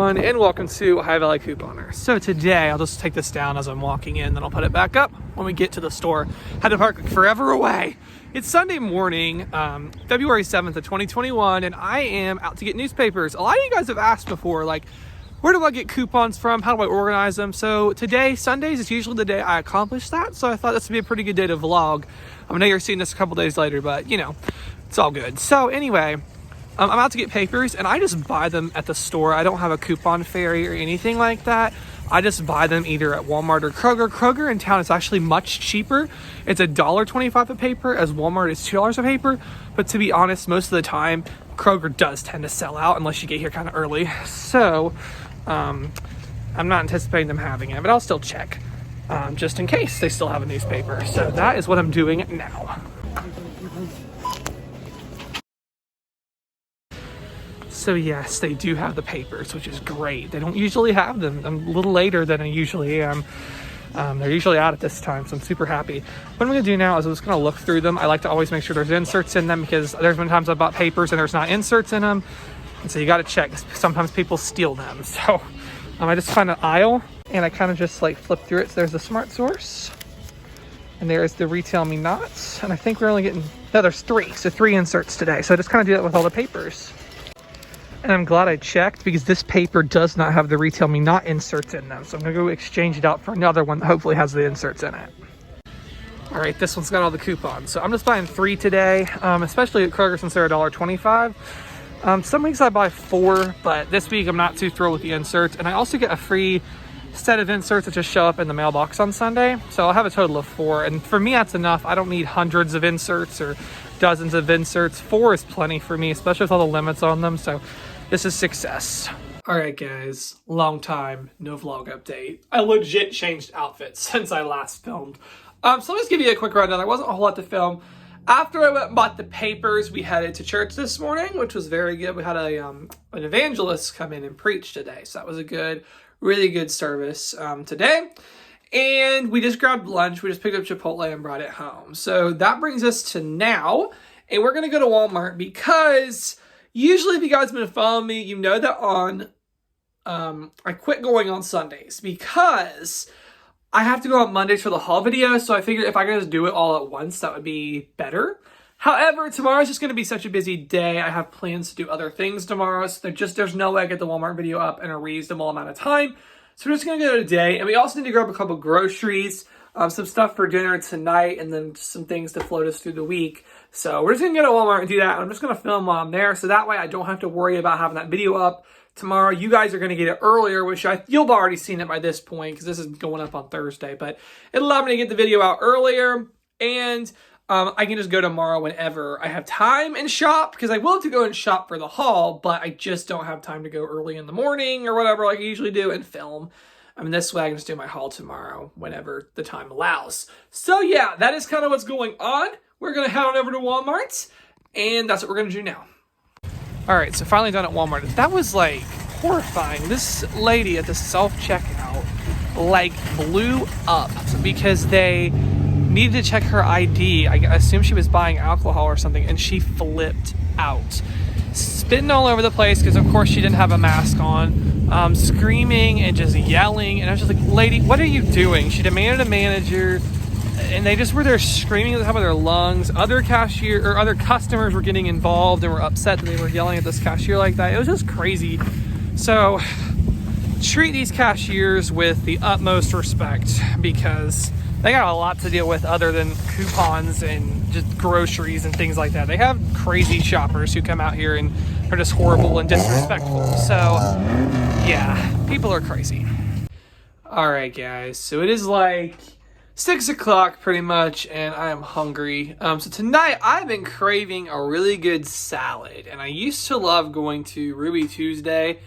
everyone, and welcome to High Valley Couponer. So today, I'll just take this down as I'm walking in, then I'll put it back up when we get to the store. Had to park forever away. It's Sunday morning, February 7th of 2021, and I am out to get newspapers. A lot of you guys have asked before, like, where do I get coupons from? How do I organize them? So today, Sundays, is usually the day I accomplish that, so I thought this would be a pretty good day to vlog. I know you're seeing this a couple days later, but, you know, it's all good. So anyway, I'm out to get papers, and I just buy them at the store. I don't have a coupon fairy or anything like that. I just buy them either at Walmart or Kroger. Kroger in town is actually much cheaper. It's $1.25 a paper, as Walmart is $2 a paper. But to be honest, most of the time, Kroger does tend to sell out unless you get here kind of early. So I'm not anticipating them having it, but I'll still check just in case they still have a newspaper. So that is what I'm doing now. So yes, they do have the papers, which is great. They don't usually have them. I'm a little later than I usually am. They're usually out at this time, so I'm super happy. What I'm gonna do now is I'm just gonna look through them. I like to always make sure there's inserts in them because there's been times I've bought papers and there's not inserts in them. And so you gotta check. Sometimes people steal them. So I just find an aisle and I kind of just like flip through it. So there's the Smart Source and there's the Retail Me Nots. And I think we're only getting, no, there's three. So 3 inserts today. So I just kind of do that with all the papers. And I'm glad I checked because this paper does not have the Retail Me Not inserts in them. So I'm gonna go exchange it out for another one that hopefully has the inserts in it. All right, this one's got all the coupons. So I'm just buying 3 today, especially at Kroger since they're $1.25. Some weeks I buy 4, but this week I'm not too thrilled with the inserts. And I also get a free set of inserts that just show up in the mailbox on Sunday. So I'll have a total of 4. And for me, that's enough. I don't need hundreds of inserts or dozens of inserts. 4 is plenty for me, especially with all the limits on them. So this is success. All right, guys, long time, no vlog update. I legit changed outfits since I last filmed. So let me just give you a quick rundown. There wasn't a whole lot to film. After I went and bought the papers, we headed to church this morning, which was very good. We had an evangelist come in and preach today. So that was a really good service today. And we just grabbed lunch. We just picked up Chipotle and brought it home. So that brings us to now. And we're going to go to Walmart because usually if you guys have been following me, you know that I quit going on Sundays because I have to go on Mondays for the haul video. So I figured if I could just do it all at once, that would be better. However, tomorrow's just going to be such a busy day. I have plans to do other things tomorrow. So there's no way I get the Walmart video up in a reasonable amount of time. So we're just going to go today. And we also need to grab a couple groceries, some stuff for dinner tonight, and then some things to float us through the week. So we're just going to go to Walmart and do that. And I'm just going to film while I'm there. So that way I don't have to worry about having that video up tomorrow. You guys are going to get it earlier, which you'll have already seen it by this point because this is going up on Thursday. But it'll allow me to get the video out earlier. And I can just go tomorrow whenever I have time and shop, because I will have to go and shop for the haul, but I just don't have time to go early in the morning or whatever like I usually do and film. I mean, this way I can just do my haul tomorrow whenever the time allows. So yeah, that is kind of what's going on. We're going to head on over to Walmart, and that's what we're going to do now. All right, so finally done at Walmart. That was like horrifying. This lady at the self-checkout like blew up because they needed to check her ID. I assume she was buying alcohol or something, and she flipped out. Spitting all over the place because, of course, she didn't have a mask on. Screaming and just yelling. And I was just like, lady, what are you doing? She demanded a manager, and they just were there screaming at the top of their lungs. Other customers were getting involved and were upset that they were yelling at this cashier like that. It was just crazy. So treat these cashiers with the utmost respect because they got a lot to deal with other than coupons and just groceries and things like that. They have crazy shoppers who come out here and are just horrible and disrespectful. So yeah, people are crazy. All right, guys. So it is like 6 o'clock pretty much, and I am hungry. So tonight I've been craving a really good salad, and I used to love going to Ruby Tuesday,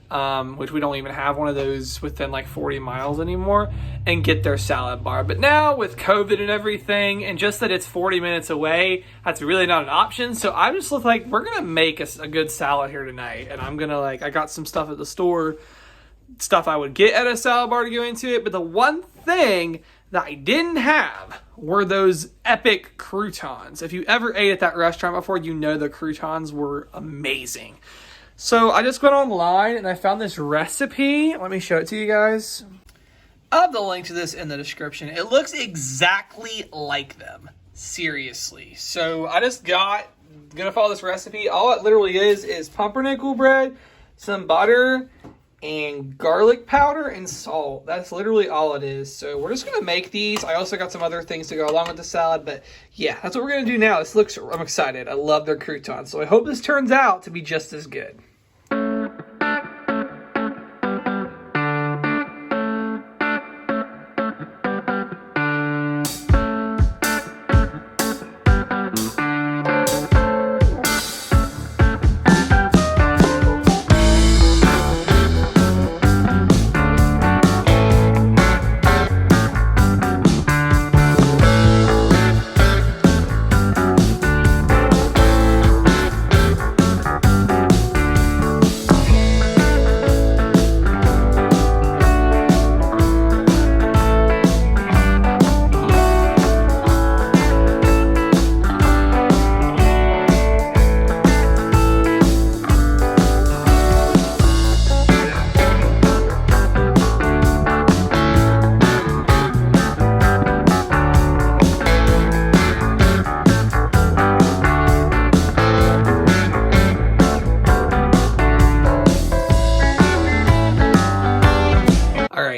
which we don't even have one of those within like 40 miles anymore, and get their salad bar. But now with COVID and everything, and just that it's 40 minutes away, that's really not an option. So I'm just like, we're gonna make a good salad here tonight, and I'm gonna I got some stuff at the store, stuff I would get at a salad bar to go into it. But the one thing that I didn't have were those epic croutons. If you ever ate at that restaurant before, you know the croutons were amazing. So I just went online and I found this recipe. Let me show it to you guys. I'll have the link to this in the description. It looks exactly like them. Seriously. So I just gonna follow this recipe. All it literally is pumpernickel bread, some butter, and garlic powder and salt. That's literally all it is. So we're just gonna make these. I also got some other things to go along with the salad, but yeah, that's what we're gonna do now. I'm excited. I love their croutons. So I hope this turns out to be just as good.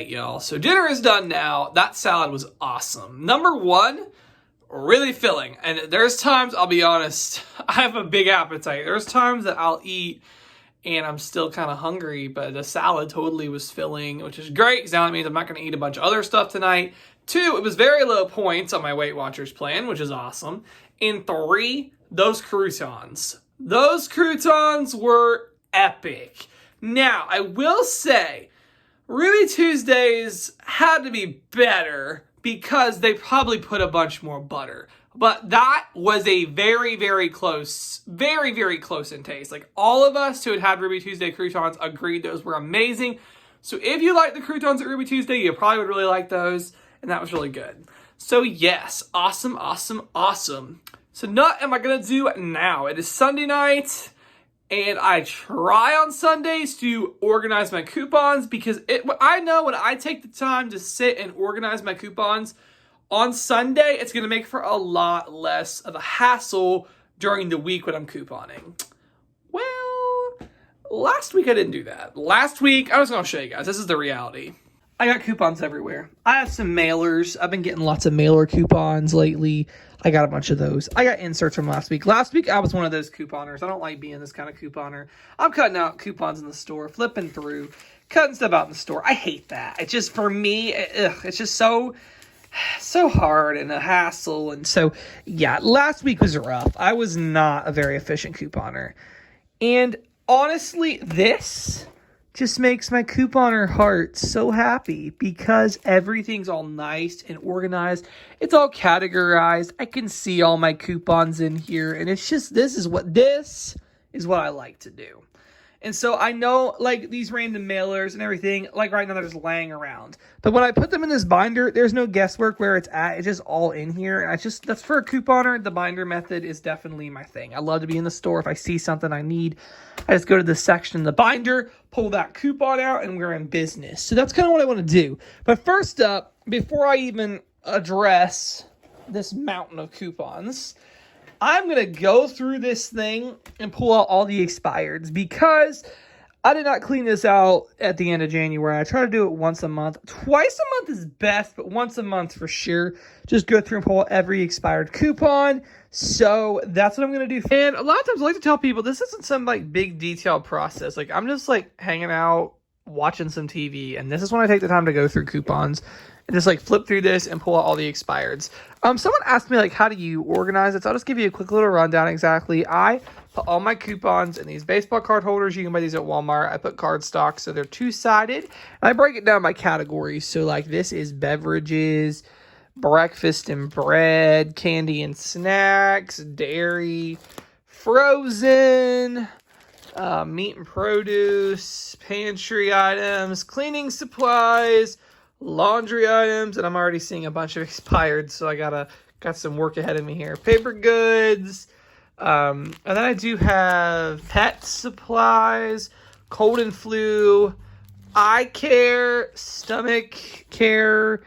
Y'all, so dinner is done now. That salad was awesome. Number one, really filling. And there's times, I'll be honest, I have a big appetite. There's times that I'll eat and I'm still kind of hungry, but the salad totally was filling, which is great because now that means I'm not going to eat a bunch of other stuff tonight. 2, it was very low points on my Weight Watchers plan, which is awesome. And 3, those croutons. Those croutons were epic. Now, I will say, Ruby Tuesdays had to be better because they probably put a bunch more butter. But that was a very, very close in taste. Like all of us who had had Ruby Tuesday croutons agreed those were amazing. So if you like the croutons at Ruby Tuesday, you probably would really like those. And that was really good. So yes, awesome. So what am I going to do now? It is Sunday night. And I try on Sundays to organize my coupons because I know when I take the time to sit and organize my coupons on Sunday, it's going to make for a lot less of a hassle during the week when I'm couponing. Well, last week I didn't do that. Last week, I was going to show you guys. This is the reality. I got coupons everywhere. I have some mailers. I've been getting lots of mailer coupons lately. I got a bunch of those. I got inserts from last week. Last week, I was one of those couponers. I don't like being this kind of couponer. I'm cutting out coupons in the store, flipping through, cutting stuff out in the store. I hate that. It's just, for me, it's just so hard and a hassle. And so, yeah, last week was rough. I was not a very efficient couponer. And honestly, this just makes my couponer heart so happy because everything's all nice and organized. It's all categorized. I can see all my coupons in here, and it's just, this is what I like to do. And so I know, like, these random mailers and everything, like right now they're just laying around. But when I put them in this binder, there's no guesswork where it's at. It's just all in here. And that's for a couponer. The binder method is definitely my thing. I love to be in the store. If I see something I need, I just go to this section in the binder, pull that coupon out, and we're in business. So that's kind of what I want to do. But first up, before I even address this mountain of coupons, I'm going to go through this thing and pull out all the expireds because I did not clean this out at the end of January. I try to do it once a month. Twice a month is best, but once a month for sure. Just go through and pull out every expired coupon. So that's what I'm going to do. And a lot of times I like to tell people this isn't some like big detailed process. Like I'm just like hanging out, watching some TV. And this is when I take the time to go through coupons and just like flip through this and pull out all the expireds. Someone asked me like, how do you organize it? So I'll just give you a quick little rundown exactly. I put all my coupons in these baseball card holders. You can buy these at Walmart. I put card stock so they're two-sided. And I break it down by categories. So like this is beverages, breakfast and bread, candy and snacks, dairy, frozen, meat and produce, pantry items, cleaning supplies, laundry items, and I'm already seeing a bunch of expired, so I got some work ahead of me here. Paper goods, And then I do have pet supplies, cold and flu, eye care, stomach care,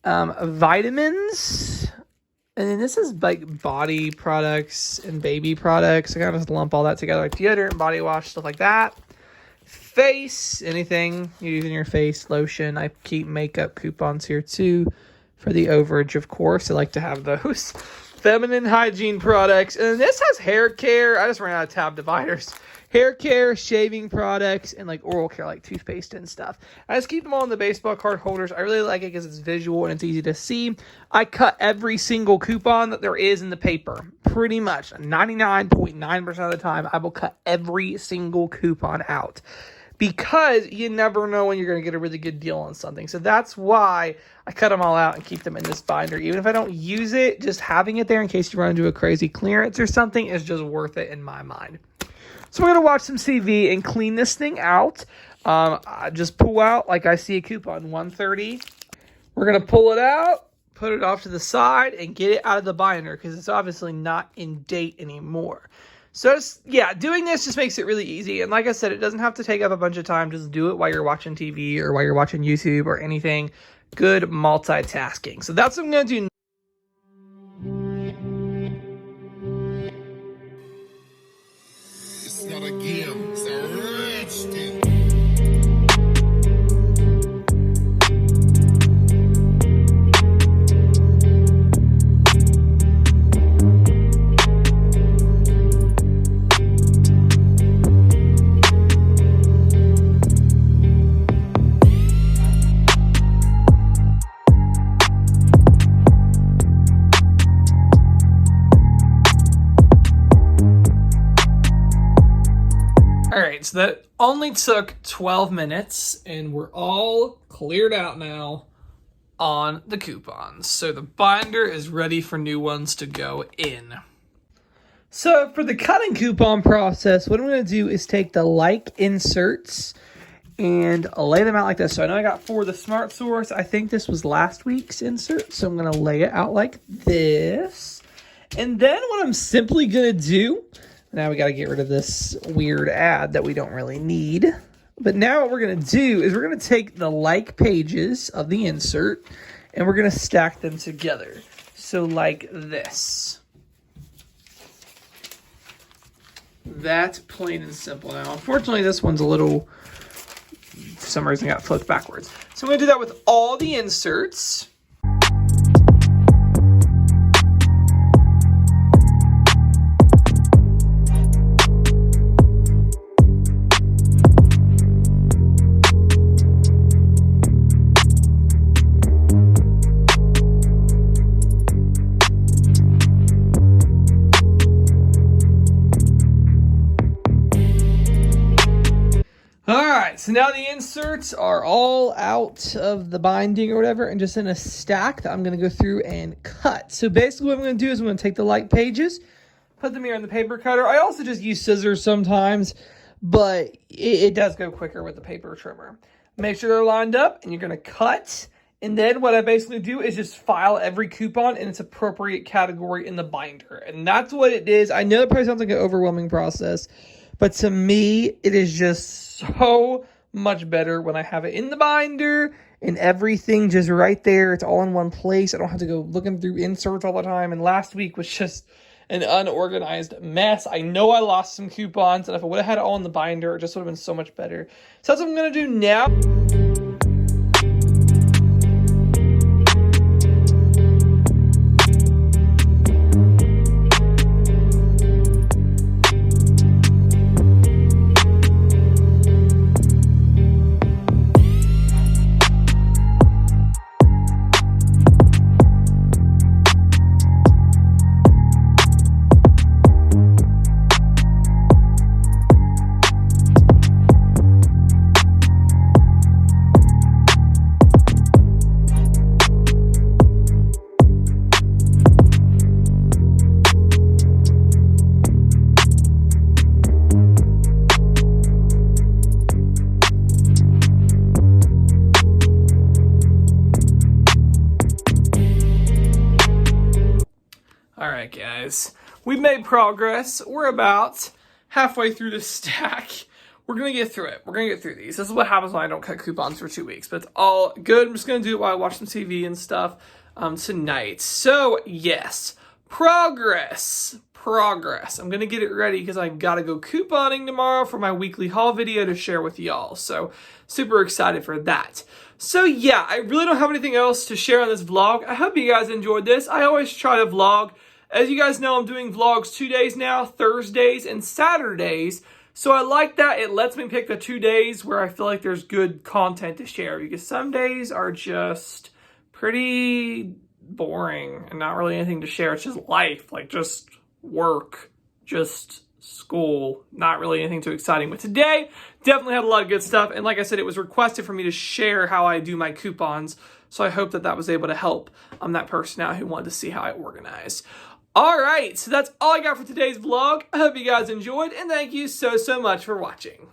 vitamins. And then this is like body products and baby products. I kind of just lump all that together, like deodorant, body wash, stuff like that. Face, anything you use in your face, lotion. I keep makeup coupons here too for the overage, of course. I like to have those. Feminine hygiene products. And this has hair care. I just ran out of tab dividers. Hair care, shaving products, and like oral care, like toothpaste and stuff. I just keep them all in the baseball card holders. I really like it because it's visual and it's easy to see. I cut every single coupon that there is in the paper. Pretty much 99.9% of the time, I will cut every single coupon out. Because you never know when you're going to get a really good deal on something. So that's why I cut them all out and keep them in this binder. Even if I don't use it, just having it there in case you run into a crazy clearance or something is just worth it in my mind. So we're going to watch some CV and clean this thing out. I just pull out, like I see a coupon, $130. We're going to pull it out, put it off to the side, and get it out of the binder because it's obviously not in date anymore. So, doing this just makes it really easy. And like I said, it doesn't have to take up a bunch of time. Just do it while you're watching TV or while you're watching YouTube or anything. Good multitasking. So that's what I'm going to do. It's not a game, it's a rich thing. Alright, so that only took 12 minutes, and we're all cleared out now on the coupons. So the binder is ready for new ones to go in. So for the cutting coupon process, what I'm going to do is take the like inserts and lay them out like this. So I know I got 4 of the Smart Source. I think this was last week's insert, so I'm going to lay it out like this. And then what I'm simply going to do... Now we got to get rid of this weird ad that we don't really need. But now what we're going to do is we're going to take the like pages of the insert and we're going to stack them together. So like this. That's plain and simple. Now, unfortunately, this one's a little, for some reason, got flipped backwards. So I'm going to do that with all the inserts. Alright, so now the inserts are all out of the binding or whatever and just in a stack that I'm going to go through and cut. So basically what I'm going to do is I'm going to take the like pages, put them here in the paper cutter. I also just use scissors sometimes, but it does go quicker with the paper trimmer. Make sure they're lined up and you're going to cut. And then what I basically do is just file every coupon in its appropriate category in the binder. And that's what it is. I know that probably sounds like an overwhelming process, but to me, it is just so much better when I have it in the binder and everything just right there. It's all in one place. I don't have to go looking through inserts all the time. And last week was just an unorganized mess. I know I lost some coupons, and if I would have had it all in the binder, it just would have been so much better. So that's what I'm going to do now. Alright guys, we've made progress. We're about halfway through the stack. We're going to get through it. We're going to get through these. This is what happens when I don't cut coupons for 2 weeks, but it's all good. I'm just going to do it while I watch some TV and stuff tonight. So, yes, progress. I'm going to get it ready because I got to go couponing tomorrow for my weekly haul video to share with y'all. So, super excited for that. So, yeah, I really don't have anything else to share on this vlog. I hope you guys enjoyed this. I always try to vlog. As you guys know, I'm doing vlogs 2 days now, Thursdays and Saturdays. So I like that. It lets me pick the 2 days where I feel like there's good content to share, because some days are just pretty boring and not really anything to share. It's just life, like just work, just school, not really anything too exciting. But today, definitely had a lot of good stuff. And like I said, it was requested for me to share how I do my coupons. So I hope that that was able to help that person out who wanted to see how I organize. All right, so that's all I got for today's vlog. I hope you guys enjoyed, and thank you so much for watching.